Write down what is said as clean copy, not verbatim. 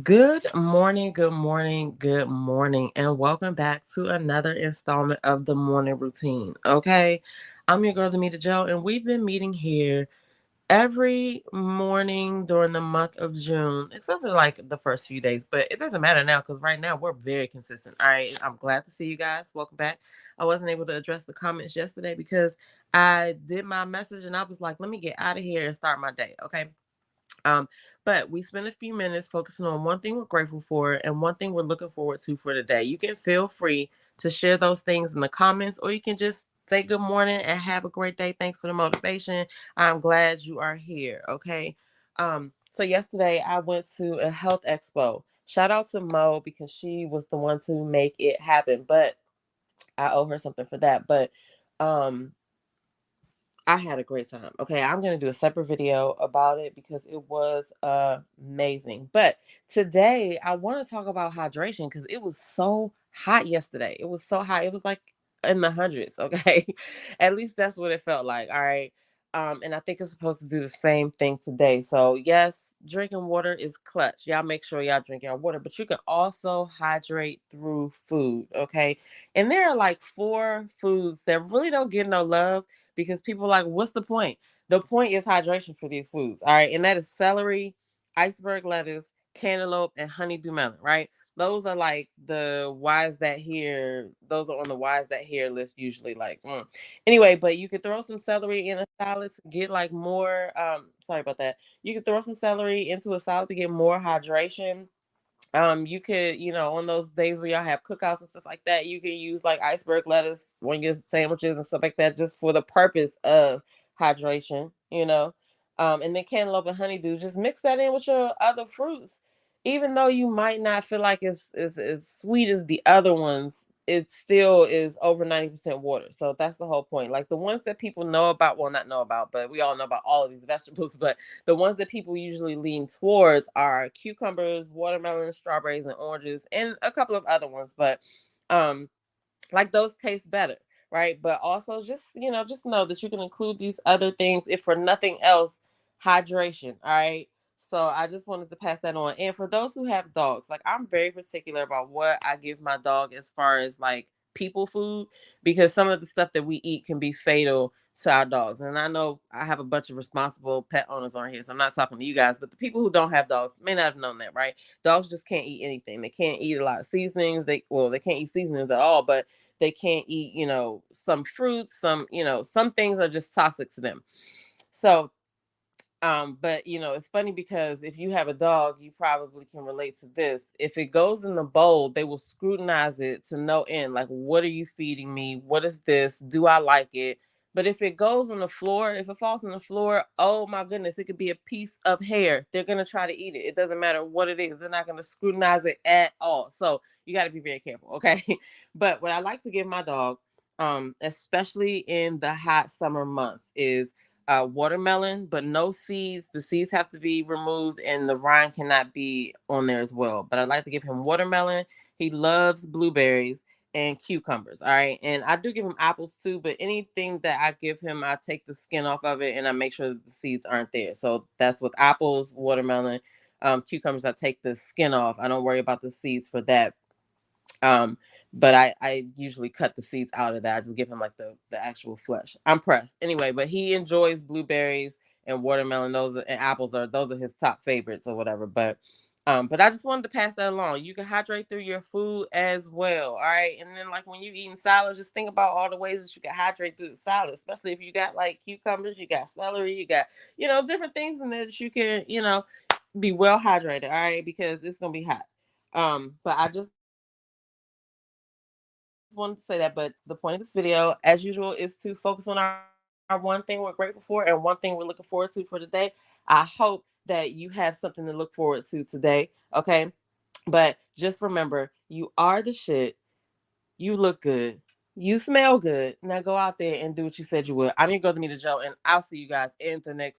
Good morning, good morning, good morning, and welcome back to another installment of the morning routine. Okay, I'm your girl, Demita Joe, and we've been meeting here every morning during the month of June, except for like the first few days, but it doesn't matter now because right now we're very consistent. All right, I'm glad to see you guys. Welcome back. I wasn't able to address the comments yesterday because I did my message and I was like, let me get out of here and start my day. Okay. Um, but we spent a few minutes focusing on one thing we're grateful for and one thing we're looking forward to for today. You can feel free to share those things in the comments, or you can just say good morning and have a great day. Thanks for the motivation. I'm glad you are here. Okay. So yesterday I went to a health expo. Shout out to Mo because she was the one to make it happen, but I owe her something for that. But um I had a great time. Okay, I'm going to do a separate video about it because it was amazing. But today I want to talk about hydration because it was so hot yesterday. It was so hot. It was like in the hundreds, okay? At least that's what it felt like. All right. And I think it's supposed to do the same thing today. So, yes, drinking water is clutch. Y'all make sure y'all drink your water, but you can also hydrate through food, okay? And there are like four foods that really don't get no love because people are like, what's the point? The point is hydration for these foods. All right. And that is celery, iceberg lettuce, cantaloupe, and honeydew melon, right? Those are like the whys that here, those are on the whys that here list usually. Anyway, but you could throw some celery in a salad to get like more sorry about that. You could throw some celery into a salad to get more hydration. You could, on those days where y'all have cookouts and stuff like that, you can use like iceberg lettuce on your sandwiches and stuff like that, just for the purpose of hydration. And then cantaloupe and honeydew, just mix that in with your other fruits. Even though you might not feel like it's as sweet as the other ones, it still is over 90% water. So that's the whole point. Like the ones that people know about, well, not know about, but we all know about all of these vegetables, but the ones that people usually lean towards are cucumbers, watermelon, strawberries, and oranges, and a couple of other ones. But um, like those taste better, right? But also just know that you can include these other things if for nothing else, hydration. All right. So I just wanted to pass that on. And for those who have dogs, like I'm very particular about what I give my dog as far as like people food, because some of the stuff that we eat can be fatal to our dogs. And I know I have a bunch of responsible pet owners on here, so I'm not talking to you guys, but the people who don't have dogs may not have known that, right? Dogs just can't eat anything. They can't eat a lot of seasonings. They can't eat seasonings at all, but they can't eat, some fruits, some things are just toxic to them. So, but it's funny because if you have a dog, you probably can relate to this. If it goes in the bowl, they will scrutinize it to no end. Like, what are you feeding me? What is this? Do I like it? But if it goes on the floor, if it falls on the floor, oh my goodness, it could be a piece of hair. They're gonna try to eat it. It doesn't matter what it is. They're not gonna scrutinize it at all. So you got to be very careful, okay? But what I like to give my dog, especially in the hot summer months, is watermelon, but no seeds. The seeds have to be removed, and the rind cannot be on there as well. But I like to give him watermelon. He loves blueberries and cucumbers. All right, and I do give him apples too. But anything that I give him, I take the skin off of it, and I make sure that the seeds aren't there. So that's with apples, watermelon, cucumbers. I take the skin off. I don't worry about the seeds for that. um, but I usually cut the seeds out of that. I just give him like the actual flesh. I'm pressed. Anyway, but he enjoys blueberries and watermelon. And apples those are his top favorites or whatever. But I just wanted to pass that along. You can hydrate through your food as well. All right. And then like when you're eating salad, just think about all the ways that you can hydrate through the salad, especially if you got like cucumbers, you got celery, you got, different things in there that you can, be well hydrated. All right, because it's gonna be hot. But I just wanted to say that. But the point of this video, as usual, is to focus on our one thing we're grateful for and one thing we're looking forward to for today. I hope that you have something to look forward to today. Okay. But just remember, you are the shit. You look good. You smell good. Now go out there and do what you said you would. I'm your girl, Demita Joe, and I'll see you guys in the next video.